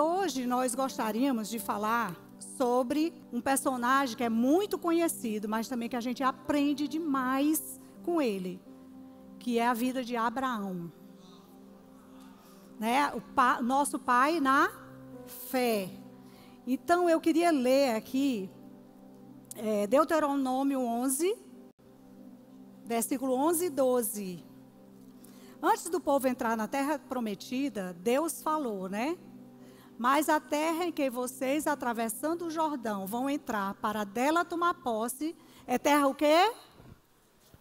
hoje nós gostaríamos de falar sobre um personagem que é muito conhecido, mas também que a gente aprende demais com ele, que é a vida de Abraão. Né? Nosso pai na fé. Então, eu queria ler aqui Deuteronômio 11, versículo 11 e 12. Antes do povo entrar na terra prometida, Deus falou, né? Mas a terra em que vocês, atravessando o Jordão, vão entrar para dela tomar posse, é terra o quê?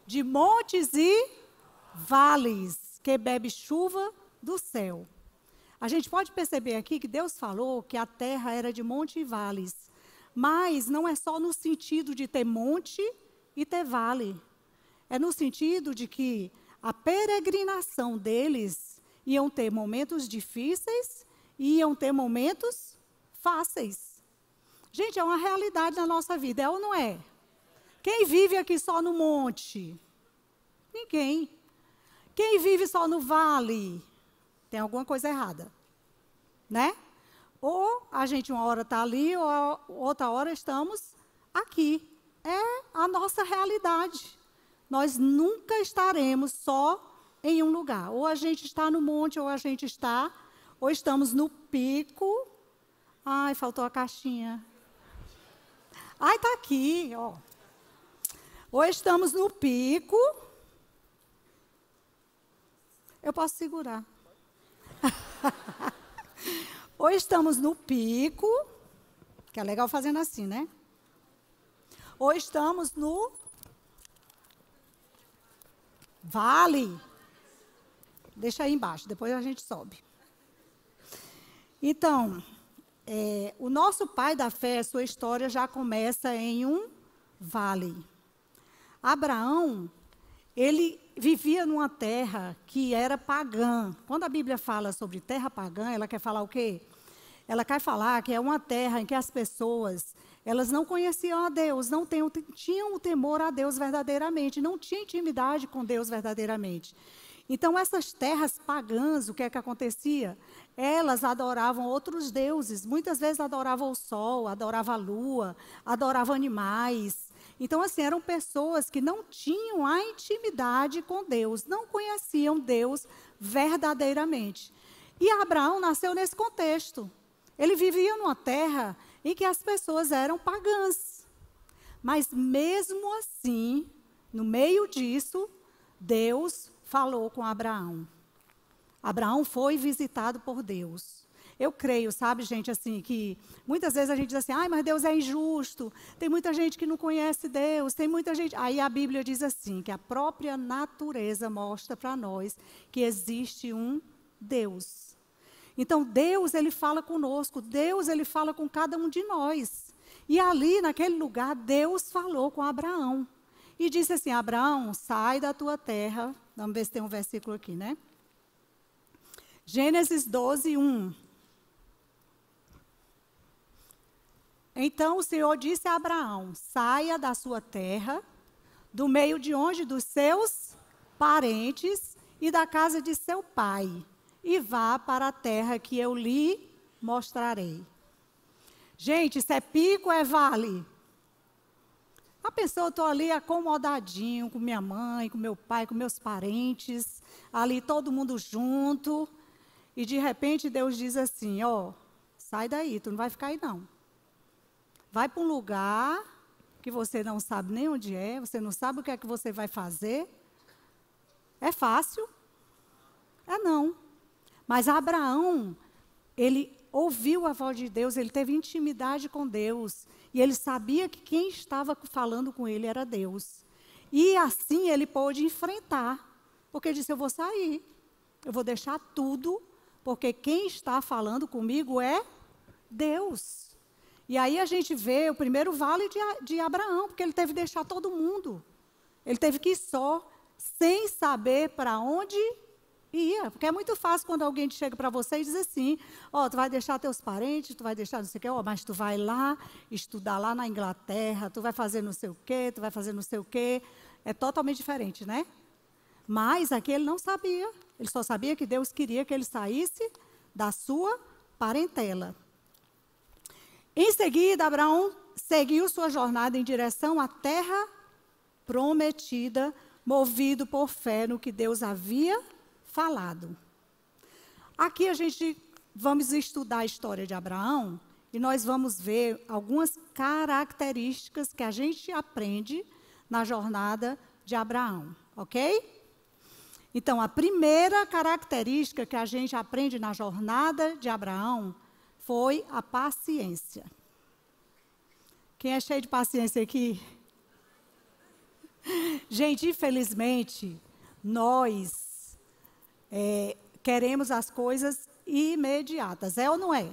De montes e vales, que bebe chuva do céu. A gente pode perceber aqui que Deus falou que a terra era de monte e vales. Mas não é só no sentido de ter monte e ter vale. É no sentido de que a peregrinação deles iam ter momentos difíceis e iam ter momentos fáceis. Gente, é uma realidade na nossa vida, é ou não é? Quem vive aqui só no monte? Ninguém. Quem vive só no vale? Tem alguma coisa errada, né? Ou a gente uma hora está ali, ou outra hora estamos aqui. É a nossa realidade. Nós nunca estaremos só em um lugar. Ou a gente está no monte, ou estamos no pico. Ai, faltou a caixinha. Ai, está aqui, ó. Ou estamos no pico. Eu posso segurar. Ou estamos no pico, que é legal fazendo assim, né? Ou estamos no vale. Deixa aí embaixo, depois a gente sobe. Então, o nosso pai da fé, sua história já começa em um vale. Abraão, ele vivia numa terra que era pagã. Quando a Bíblia fala sobre terra pagã, ela quer falar o quê? Ela quer falar que é uma terra em que as pessoas, elas não conheciam a Deus, não tinham o temor a Deus verdadeiramente, não tinham intimidade com Deus verdadeiramente. Então, essas terras pagãs, o que é que acontecia? Elas adoravam outros deuses, muitas vezes adoravam o sol, adoravam a lua, adoravam animais. Então, assim, eram pessoas que não tinham a intimidade com Deus, não conheciam Deus verdadeiramente. E Abraão nasceu nesse contexto. Ele vivia numa terra em que as pessoas eram pagãs. Mas mesmo assim, no meio disso, Deus falou com Abraão. Abraão foi visitado por Deus. Eu creio, sabe, gente, assim, que muitas vezes a gente diz assim, ai, mas Deus é injusto, tem muita gente que não conhece Deus, tem muita gente... Aí a Bíblia diz assim, que a própria natureza mostra para nós que existe um Deus. Então, Deus, ele fala conosco, Deus, ele fala com cada um de nós. E ali, naquele lugar, Deus falou com Abraão. E disse assim, Abraão, sai da tua terra. Vamos ver se tem um versículo aqui, né? Gênesis 12, 1. Então o Senhor disse a Abraão, saia da sua terra, do meio de onde? Dos seus parentes e da casa de seu pai, e vá para a terra que eu lhe mostrarei. Gente, isso é pico ou é vale? A pessoa, eu estou ali acomodadinho com minha mãe, com meu pai, com meus parentes, ali todo mundo junto, e de repente Deus diz assim, ó, sai daí, tu não vai ficar aí não. Vai para um lugar que você não sabe nem onde é, você não sabe o que é que você vai fazer. É fácil? É não. Mas Abraão, ele ouviu a voz de Deus, ele teve intimidade com Deus. E ele sabia que quem estava falando com ele era Deus. E assim ele pôde enfrentar. Porque ele disse, eu vou sair. Eu vou deixar tudo, porque quem está falando comigo é Deus. E aí a gente vê o primeiro vale de Abraão, porque ele teve que deixar todo mundo. Ele teve que ir só, sem saber para onde ia. Porque é muito fácil quando alguém chega para você e diz assim, ó, tu vai deixar teus parentes, tu vai deixar não sei o quê, ó, mas tu vai lá, estudar lá na Inglaterra, tu vai fazer não sei o quê, tu vai fazer não sei o quê. É totalmente diferente, né? Mas aqui ele não sabia. Ele só sabia que Deus queria que ele saísse da sua parentela. Em seguida, Abraão seguiu sua jornada em direção à terra prometida, movido por fé no que Deus havia falado. Aqui vamos estudar a história de Abraão e nós vamos ver algumas características que a gente aprende na jornada de Abraão, ok? Então, a primeira característica que a gente aprende na jornada de Abraão foi a paciência. Quem é cheio de paciência aqui? Gente, infelizmente, nós queremos as coisas imediatas, é ou não é?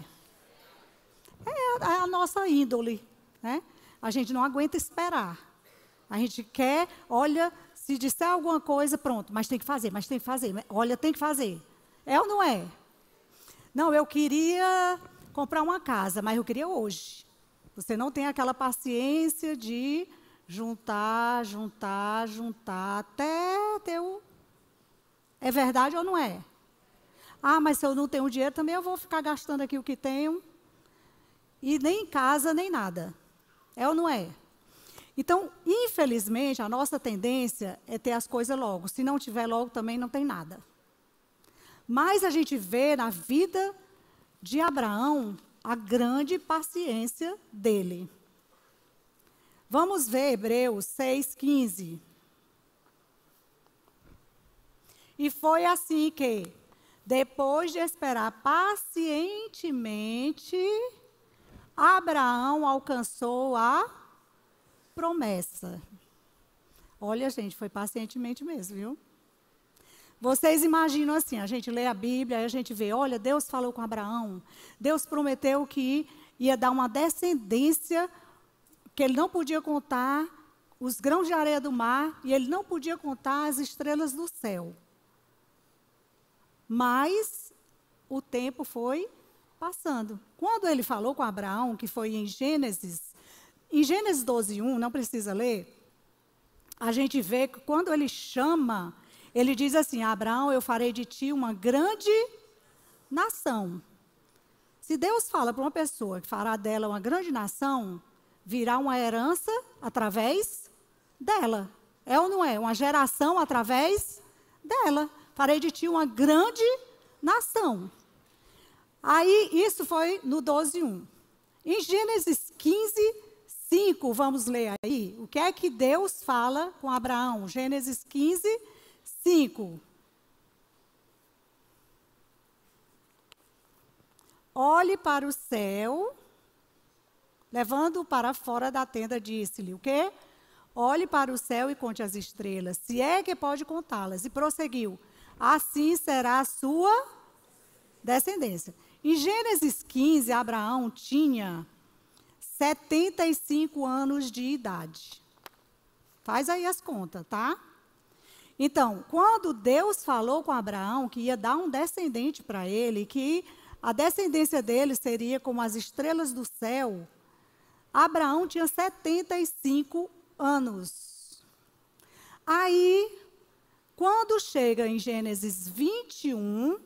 É a nossa índole, né? A gente não aguenta esperar. A gente quer, olha, se disser alguma coisa, pronto, mas tem que fazer, olha, tem que fazer. É ou não é? Não, eu queria comprar uma casa, mas eu queria hoje. Você não tem aquela paciência de juntar, até ter o... É verdade ou não é? Ah, mas se eu não tenho dinheiro, também eu vou ficar gastando aqui o que tenho. E nem casa, nem nada. É ou não é? Então, infelizmente, a nossa tendência é ter as coisas logo. Se não tiver logo, também não tem nada. Mas a gente vê na vida de Abraão a grande paciência dele. Vamos ver Hebreus 6,15. E foi assim que, depois de esperar pacientemente, Abraão alcançou a promessa. Olha, gente, foi pacientemente mesmo, viu? Vocês imaginam assim, a gente lê a Bíblia, a gente vê, olha, Deus falou com Abraão, Deus prometeu que ia dar uma descendência que ele não podia contar os grãos de areia do mar e ele não podia contar as estrelas do céu. Mas o tempo foi passando. Quando ele falou com Abraão, que foi em Gênesis 12:1, não precisa ler, a gente vê que quando ele chama, ele diz assim, Abraão, eu farei de ti uma grande nação. Se Deus fala para uma pessoa que fará dela uma grande nação, virá uma herança através dela. É ou não é? Uma geração através dela. Farei de ti uma grande nação. Aí, isso foi no 12:1. Em Gênesis 15:5, vamos ler aí. O que é que Deus fala com Abraão? Gênesis 15:5. Olhe para o céu, levando-o para fora da tenda, disse-lhe, o quê? Olhe para o céu e conte as estrelas, se é que pode contá-las. E prosseguiu, assim será a sua descendência. Em Gênesis 15, Abraão tinha 75 anos de idade. Faz aí as contas, tá? Então, quando Deus falou com Abraão que ia dar um descendente para ele, que a descendência dele seria como as estrelas do céu, Abraão tinha 75 anos. Aí, quando chega em Gênesis 21,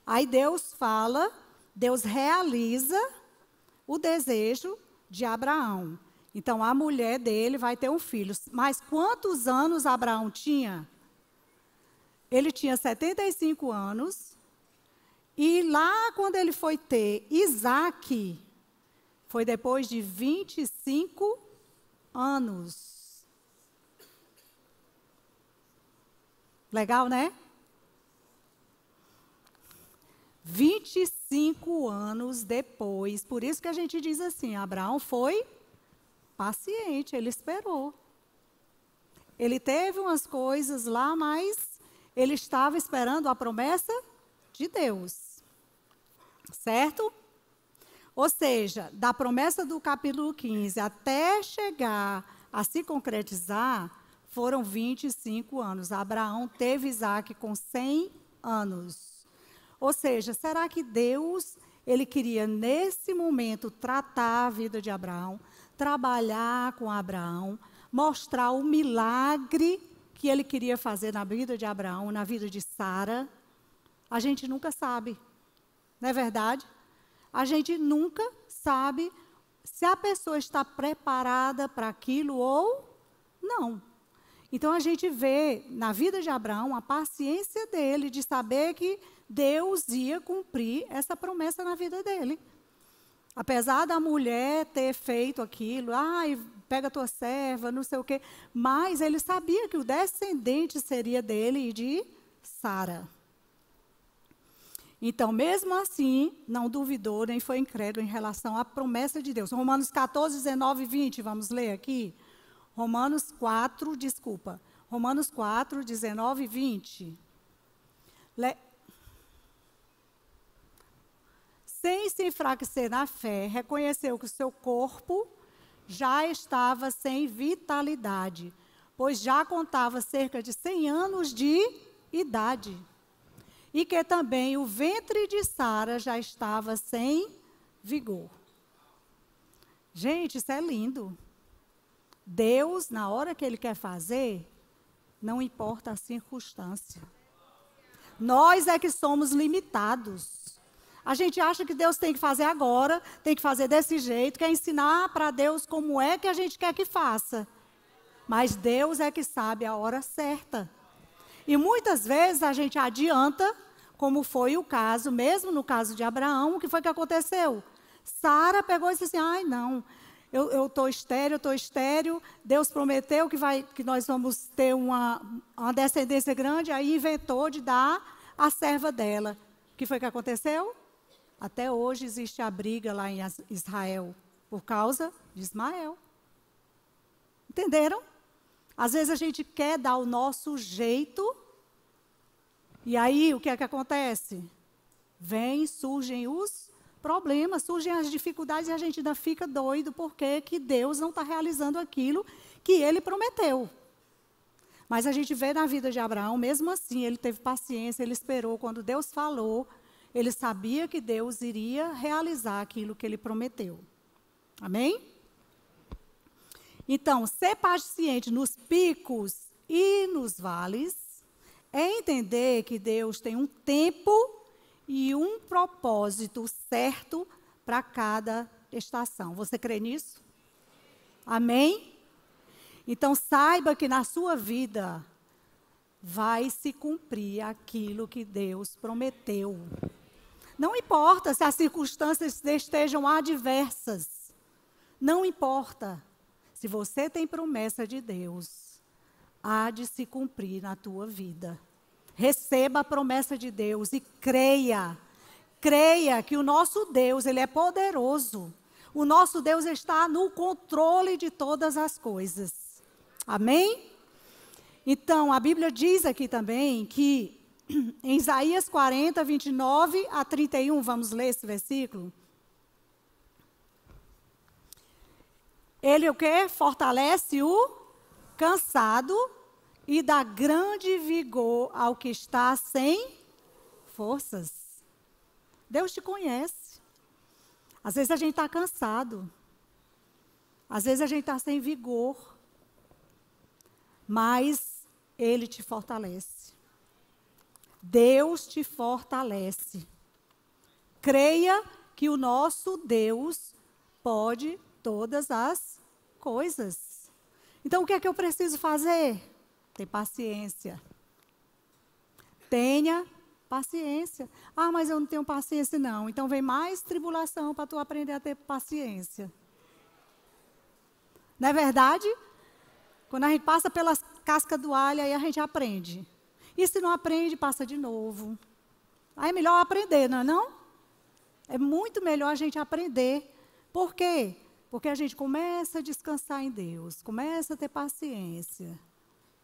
aí Deus fala, Deus realiza o desejo de Abraão. Então, a mulher dele vai ter um filho. Mas quantos anos Abraão tinha? Ele tinha 75 anos. E lá, quando ele foi ter Isaque, foi depois de 25 anos. Legal, né? 25 anos depois. Por isso que a gente diz assim, Abraão foi paciente, ele esperou. Ele teve umas coisas lá, mas ele estava esperando a promessa de Deus. Certo? Ou seja, da promessa do capítulo 15 até chegar a se concretizar, foram 25 anos. Abraão teve Isaque com 100 anos. Ou seja, será que Deus, ele queria nesse momento tratar a vida de Abraão, trabalhar com Abraão, mostrar o milagre que ele queria fazer na vida de Abraão, na vida de Sara? A gente nunca sabe, não é verdade? a gente nunca sabe se a pessoa está preparada para aquilo ou não. Então, a gente vê na vida de Abraão a paciência dele de saber que Deus ia cumprir essa promessa na vida dele. Apesar da mulher ter feito aquilo, pega a tua serva, não sei o quê, mas ele sabia que o descendente seria dele e de Sara. Então, mesmo assim, não duvidou, nem foi incrédulo em relação à promessa de Deus. Romanos 14, 19 e 20, vamos ler aqui? Romanos 4, 19 e 20. Sem se enfraquecer na fé, reconheceu que o seu corpo já estava sem vitalidade, pois já contava cerca de 100 anos de idade. E que também o ventre de Sara já estava sem vigor. Gente, isso é lindo. Deus, na hora que Ele quer fazer, não importa a circunstância. Nós é que somos limitados. A gente acha que Deus tem que fazer agora, tem que fazer desse jeito, quer ensinar para Deus como é que a gente quer que faça. Mas Deus é que sabe a hora certa. E muitas vezes a gente adianta, como foi o caso, mesmo no caso de Abraão, o que foi que aconteceu? Sara pegou e disse assim, não, eu estou estéril, Deus prometeu que nós vamos ter uma descendência grande, aí inventou de dar a serva dela. O que foi que aconteceu? Até hoje existe a briga lá em Israel, por causa de Ismael. Entenderam? Às vezes a gente quer dar o nosso jeito, e aí o que é que acontece? Surgem os problemas, surgem as dificuldades e a gente ainda fica doido porque que Deus não está realizando aquilo que Ele prometeu. Mas a gente vê na vida de Abraão, mesmo assim, ele teve paciência, ele esperou. Quando Deus falou, ele sabia que Deus iria realizar aquilo que Ele prometeu. Amém? Então, ser paciente nos picos e nos vales é entender que Deus tem um tempo e um propósito certo para cada estação. Você crê nisso? Amém? Então, saiba que na sua vida vai se cumprir aquilo que Deus prometeu. Não importa se as circunstâncias estejam adversas. Não importa. Se você tem promessa de Deus, há de se cumprir na tua vida. Receba a promessa de Deus e creia. Creia que o nosso Deus, Ele é poderoso. O nosso Deus está no controle de todas as coisas. Amém? Então, a Bíblia diz aqui também que em Isaías 40, 29 a 31, vamos ler esse versículo. Ele o quê? Fortalece o cansado e dá grande vigor ao que está sem forças. Deus te conhece. Às vezes a gente está cansado. Às vezes a gente está sem vigor. Mas Ele te fortalece. Deus te fortalece. Creia que o nosso Deus pode todas as coisas. Então, o que é que eu preciso fazer? Ter paciência. Tenha paciência. Mas eu não tenho paciência, não. Então, vem mais tribulação para tu aprender a ter paciência. Não é verdade? Quando a gente passa pelas cascas do alho, aí a gente aprende. E se não aprende, passa de novo. Aí é melhor aprender, não é não? É muito melhor a gente aprender. Por quê? Porque a gente começa a descansar em Deus, começa a ter paciência,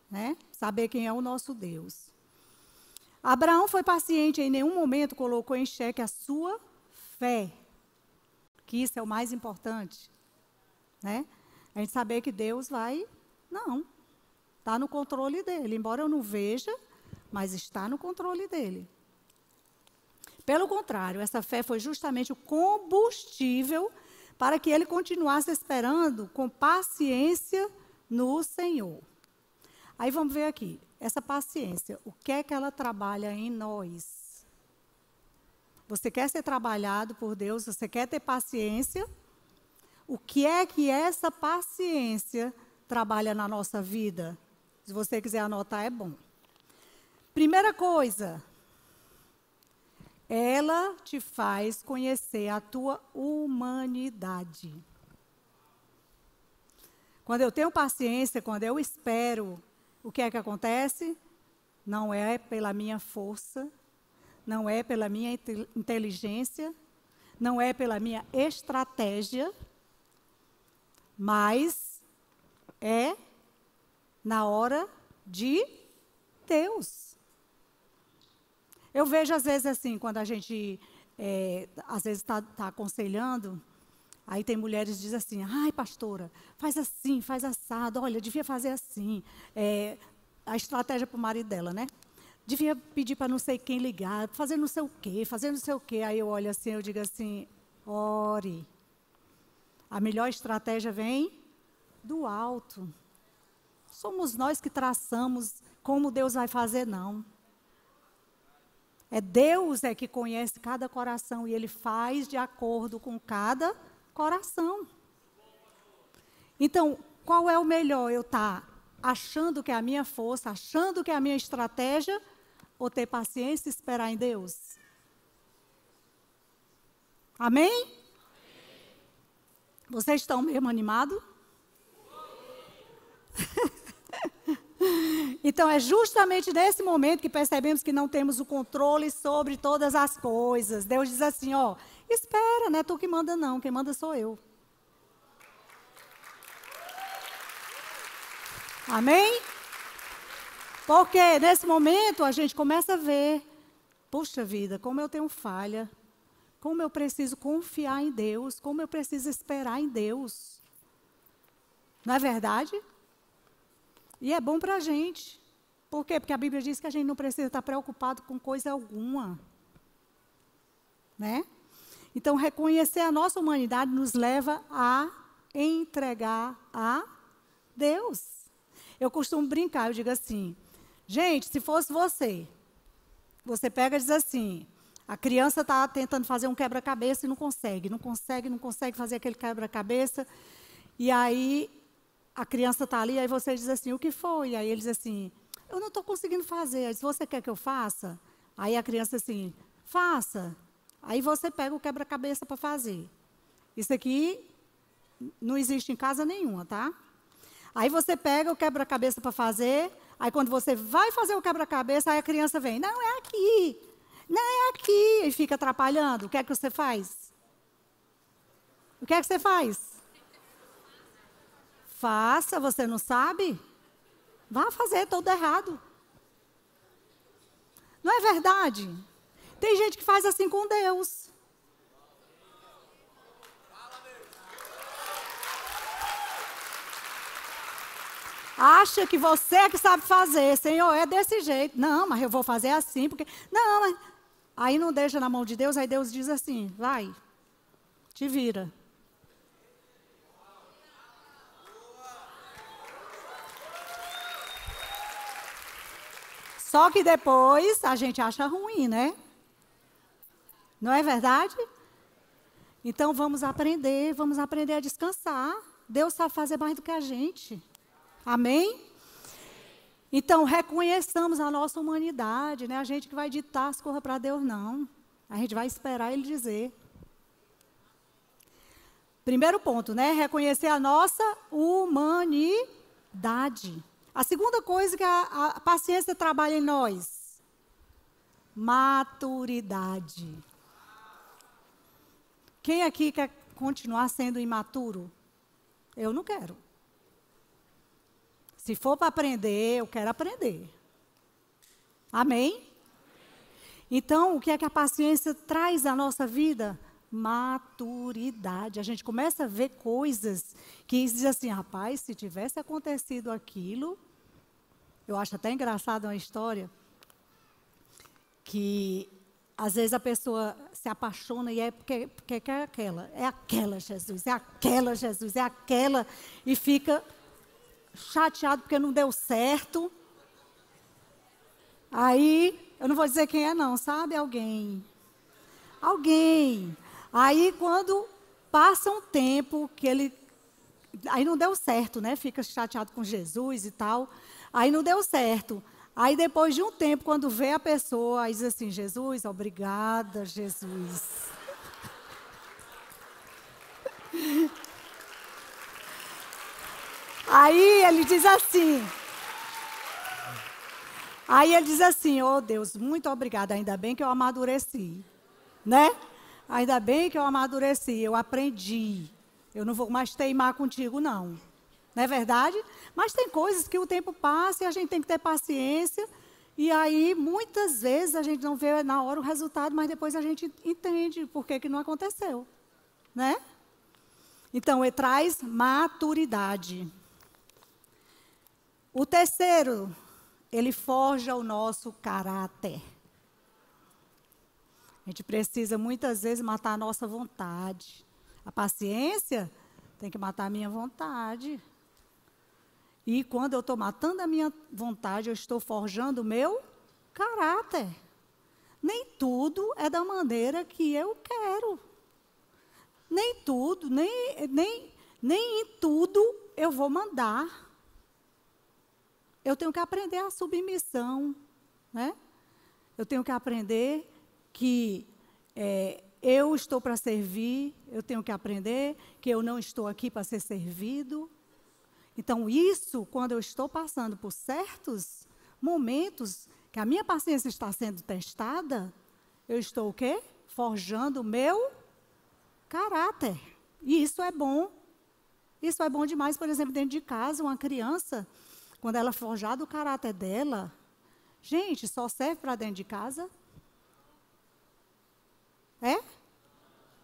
né? Saber quem é o nosso Deus. Abraão foi paciente, em nenhum momento colocou em xeque a sua fé, que isso é o mais importante, né? A gente saber que Deus está no controle dele, embora eu não veja, mas está no controle dele. Pelo contrário, essa fé foi justamente o combustível para que ele continuasse esperando com paciência no Senhor. Aí vamos ver aqui, essa paciência, o que é que ela trabalha em nós? você quer ser trabalhado por Deus, você quer ter paciência, o que é que essa paciência trabalha na nossa vida? Se você quiser anotar, é bom. Primeira coisa, ela te faz conhecer a tua humanidade. Quando eu tenho paciência, quando eu espero, o que é que acontece? Não é pela minha força, não é pela minha inteligência, não é pela minha estratégia, mas é na hora de Deus. Eu vejo às vezes assim, quando a gente, às vezes está aconselhando, aí tem mulheres que dizem assim, ai pastora, faz assim, faz assado, olha, devia fazer assim. A estratégia para o marido dela, né? Devia pedir para não sei quem ligar, fazer não sei o quê, fazer não sei o quê. Aí eu olho assim, eu digo assim, ore. A melhor estratégia vem do alto. Somos nós que traçamos como Deus vai fazer, não. Deus que conhece cada coração e Ele faz de acordo com cada coração. Então, qual é o melhor? Eu estar achando que é a minha força, achando que é a minha estratégia, ou ter paciência e esperar em Deus? Amém? Vocês estão mesmo animados? Então, é justamente nesse momento que percebemos que não temos o controle sobre todas as coisas. Deus diz assim, ó, espera, não é tu que manda não, quem manda sou eu. Amém? Porque nesse momento a gente começa a ver, puxa vida, como eu tenho falha, como eu preciso confiar em Deus, como eu preciso esperar em Deus. Não é verdade? E é bom para a gente. Por quê? Porque a Bíblia diz que a gente não precisa estar preocupado com coisa alguma. Né? Então, reconhecer a nossa humanidade nos leva a entregar a Deus. Eu costumo brincar, eu digo assim, gente, se fosse você pega e diz assim, a criança está tentando fazer um quebra-cabeça e não consegue fazer aquele quebra-cabeça, e aí a criança está ali, aí você diz assim, o que foi? Aí ele diz assim, eu não estou conseguindo fazer. Aí diz, você quer que eu faça? Aí a criança assim, faça. Aí você pega o quebra-cabeça para fazer. Isso aqui não existe em casa nenhuma, tá? Aí você pega o quebra-cabeça para fazer, aí quando você vai fazer o quebra-cabeça, aí a criança vem, não é aqui, e fica atrapalhando. O que é que você faz? O que é que você faz? Faça, você não sabe? Vá fazer todo errado. Não é verdade? Tem gente que faz assim com Deus. Acha que você é que sabe fazer. Senhor, é desse jeito. Não, mas eu vou fazer assim, porque... Não, mas... Aí não deixa na mão de Deus, aí Deus diz assim, vai, te vira. Só que depois a gente acha ruim, né? Não é verdade? Então vamos aprender a descansar. Deus sabe fazer mais do que a gente. Amém? Então reconheçamos a nossa humanidade, né? A gente que vai ditar as coisas para Deus, não. A gente vai esperar Ele dizer. Primeiro ponto, né? Reconhecer a nossa humanidade. A segunda coisa que a paciência trabalha em nós, maturidade. Quem aqui quer continuar sendo imaturo? Eu não quero. Se for para aprender, eu quero aprender. Amém? Então, o que é que a paciência traz à nossa vida? Maturidade. A gente começa a ver coisas que diz assim, rapaz, se tivesse acontecido aquilo, eu acho até engraçado uma história, que às vezes a pessoa se apaixona e é porque é aquela Jesus, é aquela, e fica chateado porque não deu certo. Aí, eu não vou dizer quem é não, sabe? Alguém. Alguém. Aí, quando passa um tempo que ele... Aí não deu certo, né? Fica chateado com Jesus e tal. Aí não deu certo. Aí, depois de um tempo, quando vê a pessoa, aí diz assim, Jesus, obrigada, Jesus. Aí ele diz assim... Aí ele diz assim, oh Deus, muito obrigada, ainda bem que eu amadureci, né? Ainda bem que eu amadureci, eu aprendi. Eu não vou mais teimar contigo, não. Não é verdade? Mas tem coisas que o tempo passa e a gente tem que ter paciência. E aí, muitas vezes, a gente não vê na hora o resultado, mas depois a gente entende por que não aconteceu, né? Então, ele traz maturidade. O terceiro... Ele forja o nosso caráter. A gente precisa, muitas vezes, matar a nossa vontade. A paciência tem que matar a minha vontade. E quando eu estou matando a minha vontade, eu estou forjando o meu caráter. Nem tudo é da maneira que eu quero. Nem tudo, nem em tudo eu vou mandar. Eu tenho que aprender a submissão, né? Eu tenho que aprender que eu estou para servir, eu tenho que aprender que eu não estou aqui para ser servido. Então, isso, quando eu estou passando por certos momentos que a minha paciência está sendo testada, eu estou o quê? Forjando o meu caráter. E isso é bom. Isso é bom demais, por exemplo, dentro de casa, uma criança... Quando ela forjar do caráter dela, gente, só serve para dentro de casa? É?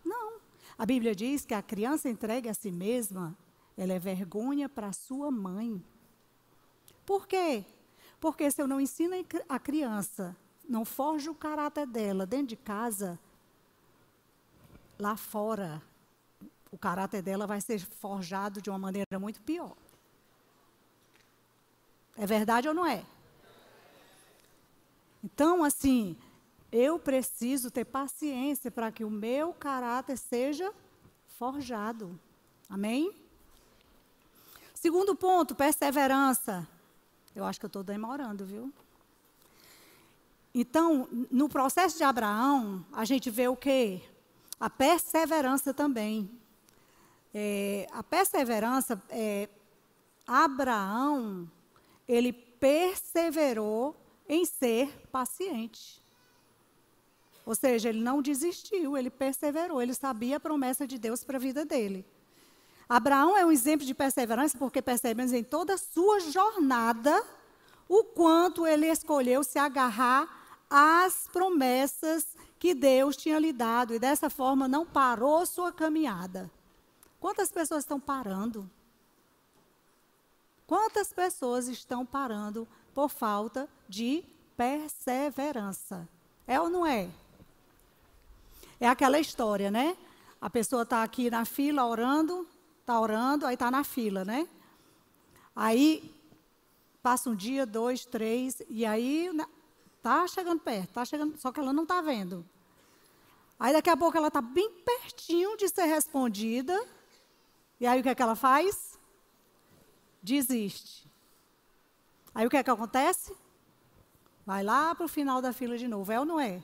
Não. A Bíblia diz que a criança entregue a si mesma, ela é vergonha para sua mãe. Por quê? Porque se eu não ensino a criança, não forjo o caráter dela dentro de casa, lá fora, o caráter dela vai ser forjado de uma maneira muito pior. É verdade ou não é? Então, assim, eu preciso ter paciência para que o meu caráter seja forjado. Amém? Segundo ponto, perseverança. Eu acho que eu estou demorando, viu? Então, no processo de Abraão, a gente vê o quê? A perseverança também. A perseverança, Abraão... ele perseverou em ser paciente. Ou seja, ele não desistiu, ele perseverou, ele sabia a promessa de Deus para a vida dele. Abraão é um exemplo de perseverança, porque percebemos em toda a sua jornada o quanto ele escolheu se agarrar às promessas que Deus tinha lhe dado, e dessa forma não parou sua caminhada. Quantas pessoas estão parando? Quantas pessoas estão parando por falta de perseverança? É ou não é? É aquela história, né? A pessoa está aqui na fila orando, aí está na fila, né? Aí passa um dia, 2, 3, e aí está chegando perto, só que ela não está vendo. Aí daqui a pouco ela está bem pertinho de ser respondida, e aí o que é que ela faz? Desiste. Aí o que é que acontece? Vai lá para o final da fila de novo, é ou não é?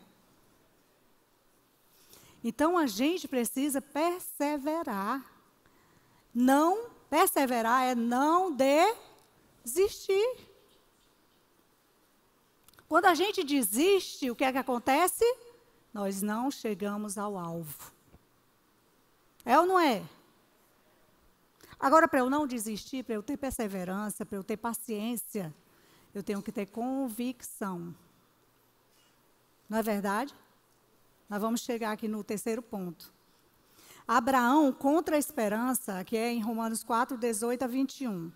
Então a gente precisa perseverar. Não perseverar é não desistir. Quando a gente desiste, o que é que acontece? Nós não chegamos ao alvo. É ou não é? Agora, para eu não desistir, para eu ter perseverança, para eu ter paciência, eu tenho que ter convicção. Não é verdade? Nós vamos chegar aqui no terceiro ponto. Abraão contra a esperança, que é em Romanos 4, 18 a 21.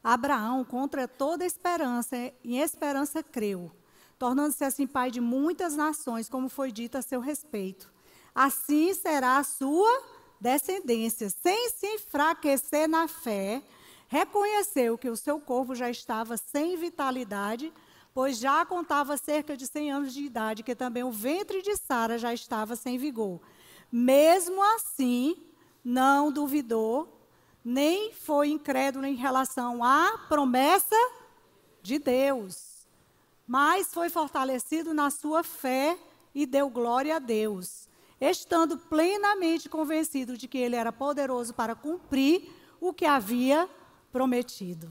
Abraão, contra toda esperança, em esperança creu, tornando-se assim pai de muitas nações, como foi dito a seu respeito. Assim será a sua descendência. Sem se enfraquecer na fé, reconheceu que o seu corpo já estava sem vitalidade pois já contava cerca de 100 anos de idade, que também o ventre de Sara já estava sem vigor. Mesmo assim, não duvidou, nem foi incrédulo em relação à promessa de Deus, mas foi fortalecido na sua fé e deu glória a Deus, estando plenamente convencido de que ele era poderoso para cumprir o que havia prometido.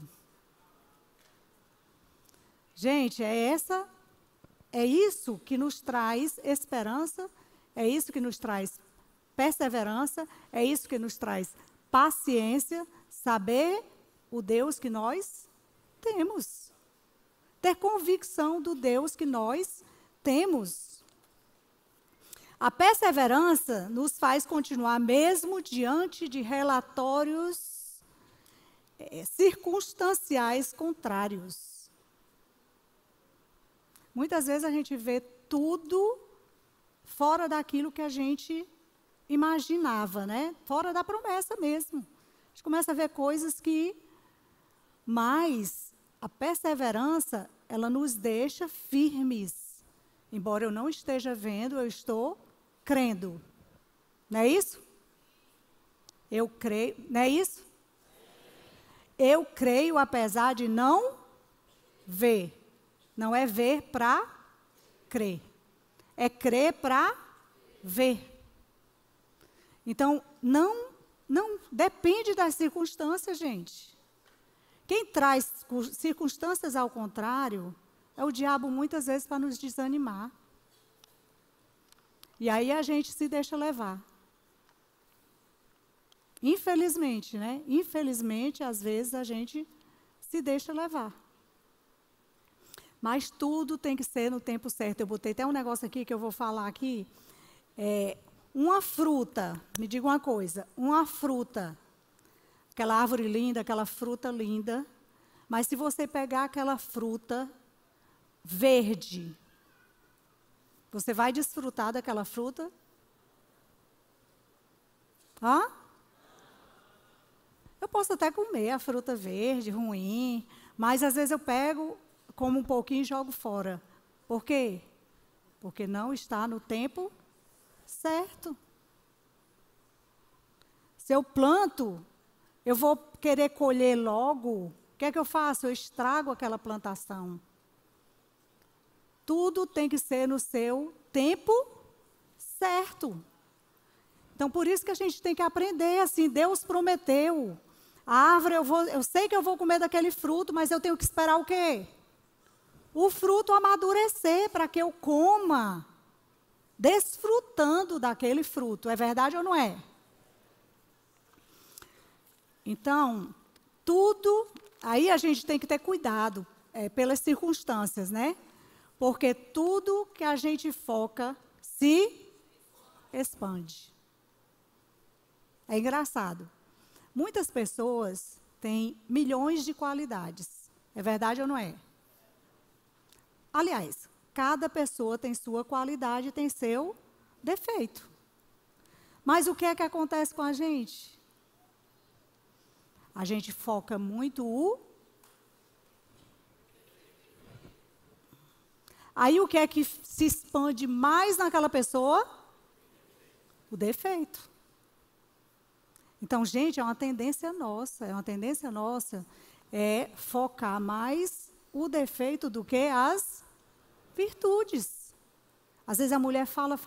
Gente, é isso que nos traz esperança, é isso que nos traz perseverança, é isso que nos traz paciência, saber o Deus que nós temos. Ter convicção do Deus que nós temos. A perseverança nos faz continuar mesmo diante de relatórios circunstanciais contrários. Muitas vezes a gente vê tudo fora daquilo que a gente imaginava, né? Fora da promessa mesmo. A gente começa a ver coisas que... Mas a perseverança, ela nos deixa firmes. Embora eu não esteja vendo, eu estou crendo. Não é isso? Eu creio, não é isso? Eu creio apesar de não ver. Não é ver para crer. É crer para ver. Então, não depende das circunstâncias, gente. Quem traz circunstâncias ao contrário é o diabo muitas vezes para nos desanimar. E aí a gente se deixa levar. Infelizmente, né? Infelizmente, às vezes a gente se deixa levar. Mas tudo tem que ser no tempo certo. Eu botei até um negócio aqui que eu vou falar aqui. Uma fruta, me diga uma coisa, uma fruta, aquela árvore linda, aquela fruta linda, mas se você pegar aquela fruta verde, você vai desfrutar daquela fruta? Hã? Eu posso até comer a fruta verde, ruim, mas às vezes eu pego, como um pouquinho e jogo fora. Por quê? Porque não está no tempo certo. Se eu planto, eu vou querer colher logo. O que é que eu faço? Eu estrago aquela plantação. Tudo tem que ser no seu tempo certo. Então, por isso que a gente tem que aprender assim. Deus prometeu. A árvore, eu sei que eu vou comer daquele fruto, mas eu tenho que esperar o quê? O fruto amadurecer para que eu coma, desfrutando daquele fruto. É verdade ou não é? Então, tudo, aí a gente tem que ter cuidado pelas circunstâncias, né? Porque tudo que a gente foca se expande. É engraçado. Muitas pessoas têm milhões de qualidades. É verdade ou não é? Aliás, cada pessoa tem sua qualidade, tem seu defeito. Mas o que é que acontece com a gente? A gente foca muito Aí o que é que se expande mais naquela pessoa? O defeito. Então, gente, é uma tendência nossa focar mais o defeito do que as virtudes. Às vezes a mulher fala,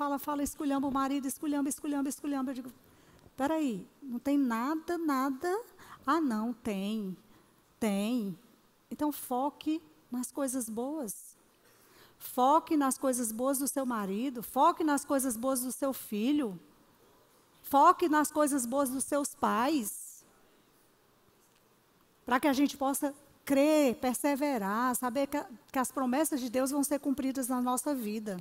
esculhamba o marido, esculhamba. Eu digo, peraí, não tem nada. Ah, não, tem. Então, foque nas coisas boas. Foque nas coisas boas do seu marido. Foque nas coisas boas do seu filho. Foque nas coisas boas dos seus pais. Para que a gente possa crer, perseverar, saber que as promessas de Deus vão ser cumpridas na nossa vida.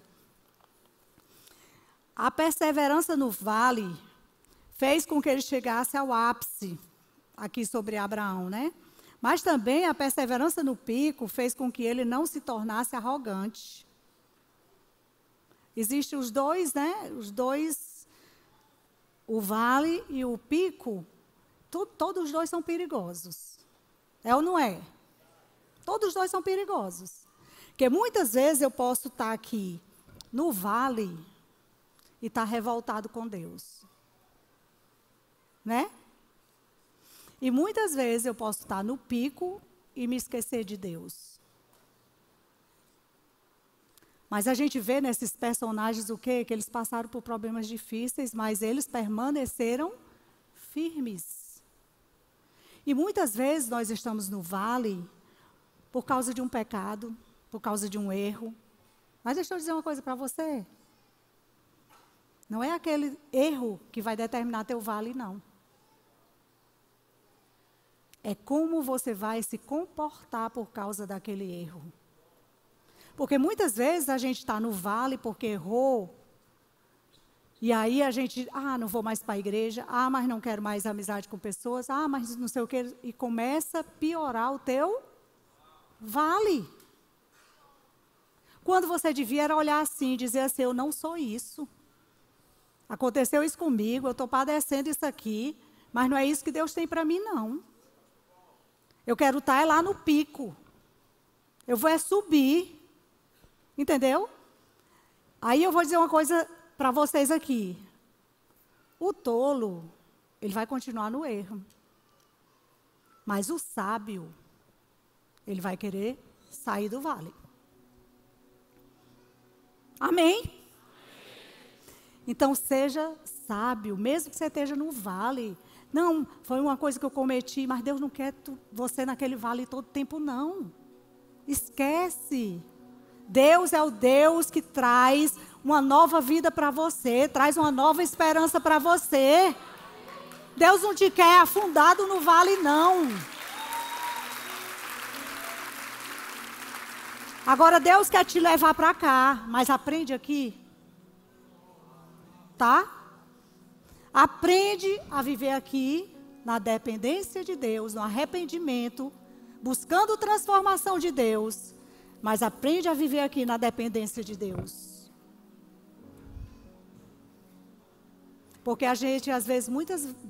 A perseverança no vale fez com que ele chegasse ao ápice, aqui sobre Abraão, né? Mas também a perseverança no pico fez com que ele não se tornasse arrogante. Existem os dois, né? Os dois, o vale e o pico, todos os dois são perigosos. É ou não é? Todos os dois são perigosos. Porque muitas vezes eu posso estar aqui no vale e estar revoltado com Deus. Né? E muitas vezes eu posso estar no pico e me esquecer de Deus. Mas a gente vê nesses personagens o quê? Que eles passaram por problemas difíceis, mas eles permaneceram firmes. E muitas vezes nós estamos no vale por causa de um pecado, por causa de um erro. Mas deixa eu dizer uma coisa para você. Não é aquele erro que vai determinar teu vale, não. É como você vai se comportar por causa daquele erro. Porque muitas vezes a gente está no vale porque errou. E aí a gente, não vou mais para a igreja. Mas não quero mais amizade com pessoas. Mas não sei o quê. E começa a piorar o teu vale. Quando você devia era olhar assim, dizer assim, eu não sou isso. Aconteceu isso comigo, eu estou padecendo isso aqui, mas não é isso que Deus tem para mim, não. Eu quero estar lá no pico. Eu vou subir. Entendeu? Aí eu vou dizer uma coisa para vocês aqui. O tolo, ele vai continuar no erro. Mas o sábio, ele vai querer sair do vale. Amém? Então, seja sábio, mesmo que você esteja no vale. Não, foi uma coisa que eu cometi, mas Deus não quer você naquele vale todo tempo, não. Esquece. Deus é o Deus que traz uma nova vida para você, traz uma nova esperança para você. Deus não te quer afundado no vale, não. Agora, Deus quer te levar para cá, mas aprende aqui. Tá? Aprende a viver aqui na dependência de Deus, no arrependimento, buscando transformação de Deus, mas aprende a viver aqui na dependência de Deus. Porque a gente, às vezes,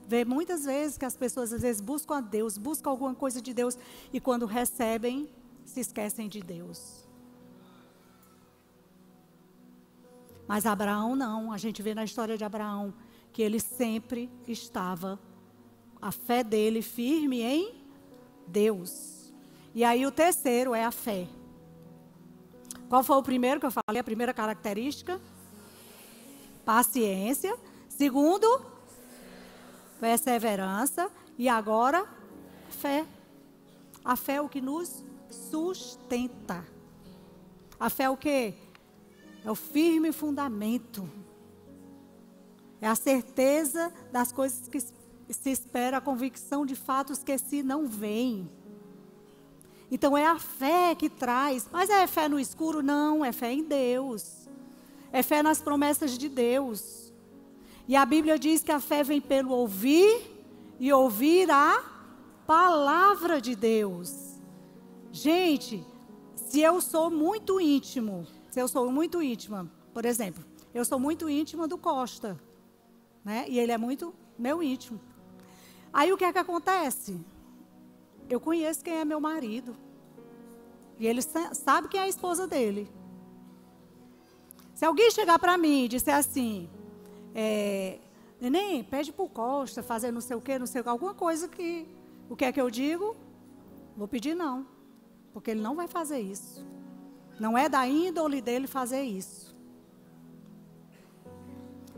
vê muitas vezes que as pessoas, às vezes, buscam a Deus, buscam alguma coisa de Deus, e quando recebem, se esquecem de Deus. Mas Abraão não, a gente vê na história de Abraão, que ele sempre estava, a fé dele firme em Deus. E aí o terceiro é a fé. Qual foi o primeiro que eu falei? A primeira característica? Paciência. Segundo, perseverança. E agora, fé. A fé é o que nos sustenta. A fé é o quê? É o firme fundamento. É a certeza das coisas que se espera, a convicção de fatos que se não veem. Então é a fé que traz. Mas é fé no escuro? Não, é fé em Deus. É fé nas promessas de Deus. E a Bíblia diz que a fé vem pelo ouvir e ouvir a palavra de Deus. Gente, se eu sou muito íntima, por exemplo, eu sou muito íntima do Costa, né? E ele é muito meu íntimo. Aí o que é que acontece? Eu conheço quem é meu marido. E ele sabe quem é a esposa dele. Se alguém chegar para mim e disser assim, neném, pede para o Costa fazer não sei o quê, alguma coisa que... O que é que eu digo? Vou pedir não. Porque ele não vai fazer isso. Não é da índole dele fazer isso.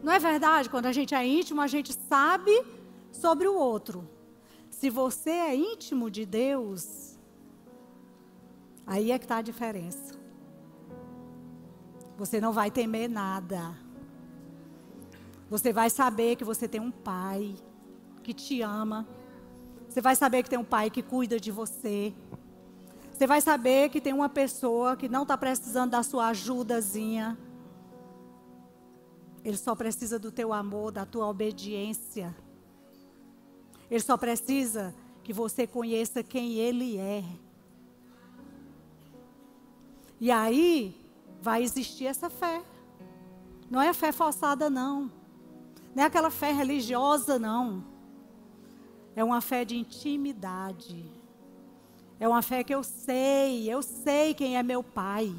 Não é verdade? Quando a gente é íntimo, a gente sabe sobre o outro. Se você é íntimo de Deus, aí é que está a diferença. Você não vai temer nada. Você vai saber que você tem um pai que te ama. Você vai saber que tem um pai que cuida de você. Você vai saber que tem uma pessoa que não está precisando da sua ajudazinha. Ele só precisa do teu amor, da tua obediência. Ele só precisa que você conheça quem Ele é. E aí vai existir essa fé. Não é fé forçada, não. Não é aquela fé religiosa, não. É uma fé de intimidade. É uma fé que eu sei quem é meu Pai.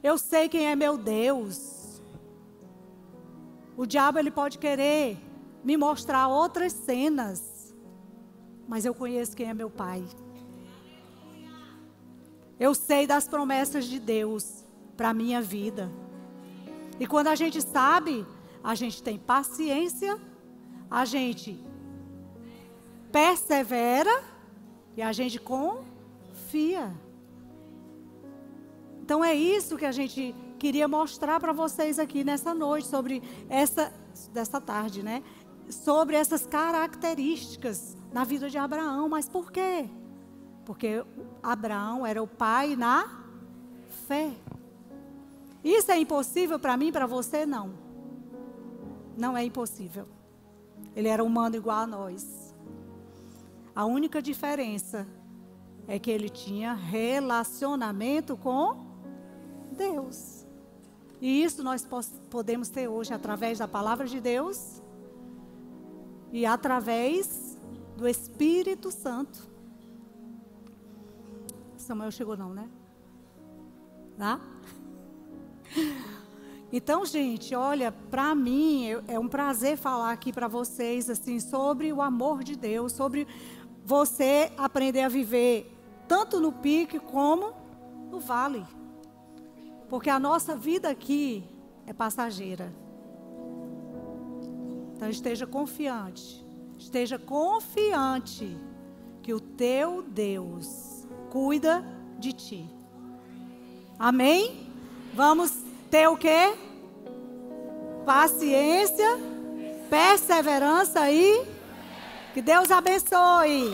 Eu sei quem é meu Deus. O diabo, ele pode querer me mostrar outras cenas, mas eu conheço quem é meu Pai. Eu sei das promessas de Deus para a minha vida. E quando a gente sabe, a gente tem paciência, a gente persevera e a gente confia. Então é isso que a gente queria mostrar para vocês aqui nessa noite, sobre dessa tarde, né? Sobre essas características na vida de Abraão. Mas por quê? Porque Abraão era o pai na fé. Isso é impossível para mim, para você? Não. Não é impossível. Ele era humano igual a nós. A única diferença é que ele tinha relacionamento com Deus. E isso nós podemos ter hoje através da palavra de Deus e através do Espírito Santo. Samuel chegou não, né? Tá? Então, gente, olha, para mim é um prazer falar aqui para vocês assim sobre o amor de Deus, sobre você aprender a viver tanto no pique como no vale. Porque a nossa vida aqui é passageira. Então esteja confiante que o teu Deus cuida de ti. Amém? Vamos ter o quê? Paciência, perseverança e que Deus abençoe.